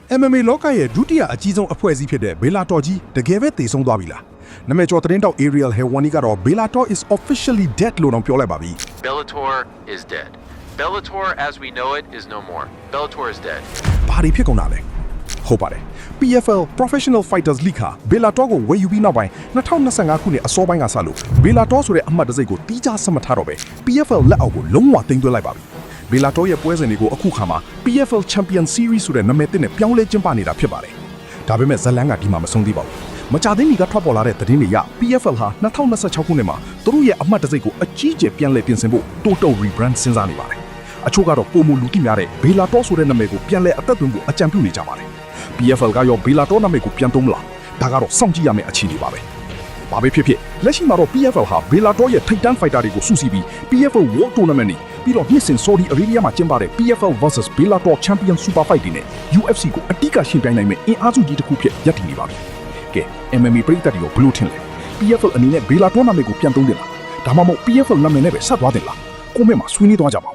MMA လောကရဲ့ဒုတိယအကြီးဆုံးအဖွဲ့အစည်းဖြစ်တဲ့ Bellator ကြီးတကယ်ပဲတည်ဆုံးသွားပြီလားနာမည်ကျော်သတင်းတောက် Ariel Helwani ကတော့ Bellator is officially dead လို့တော့ပြောလိုက်ပါပြီ Bellator is dead. Bellator as we know it is no more. Bellator is dead. ဘာတွေဖြစ်ကုန်တာလဲဟုတ်ပါတယ် PFL Professional Fighters League ဟာ Bellator ကိုဝယ်ယူပြီးနောက်ပိုင်း2025ခုနှစ်အစောပိုင်းကစလို့ Bellator ဆိုတဲ့အမှတ်တံဆိပ်ကိုတီးခြားဆက်မထားတော့ပဲ PFL လက်အောက်ကိုလုံးဝတင်သွင်းလိုက်ပါပြီBellator ရဲ့ပွဲစဉ်တွေကိုအခုခါမှာ PFL Champion Series ဆိုတဲ့နာမည်သစ်နဲ့ပြောင်းလဲကျင်းပနေတာဖြစ်ပါတယ်။ဒါပေမဲ့ဇလန်ကဒီမှာမဆုံးသေးပါဘူး။မကြသေးမီကထွက်ပေါ်လာတဲ့သတင်းတွေအရ PFL ဟာ2026ခုနှစ်မှာသူတို့ရဲ့အမှတ်တံဆိပ်ကိုအကြီးအကျယ်ပြန်လည်ပြင်ဆင်ဖို့ Total Rebrand စဉ်းစားနေပါတယ်။အချို့ကတော့ပုံမူလူသိများတဲ့ Bellator ဆိုတဲ့နာမည်ကိုပြန်လည်အသက်သွင်းဖို့အကြံပြုနေကြပါတယ်။ PFL ကရော Bellator နာမည်ကိုပြန်သုံးမလား။ဒါကတော့စောင့်ကြည့်ရမယ့်အခြေအနေပါပဲ။ဘာပဲဖြစ်ဖြစ်လက်ရှိမှာတော့ PFL ဟာ Bellator ရဲ့ထိပ်တန်း fighter တွေကိုစုစည်းပြီး PFL World Tournament နဲ့ပြီးတော့နှစ်စဉ် Saudi Arabia မှာကျင်းပတဲ့ PFL vs Bellator Champion Super Fight တွေနဲ့ UFC ကိုအတိအကရှင်းပြိုင်နိုင်မယ့်အင်အားစုကြီးတစ်ခုဖြစ်ရပ်တည်နေပါပြီ။ကဲ MMA ပရိသတ်တွေကိုဘယ်လိုထင်လဲ။ PFL အနေနဲ့ Bellator နာမည်ကိုပြန်သုံးတယ်လား။ဒါမှမဟုတ် PFL နာမည်နဲ့ပဲဆက်သွားတယ်လား။ကိုယ့်မဲ့မှာဆွေးနွေးသွားကြပါဦး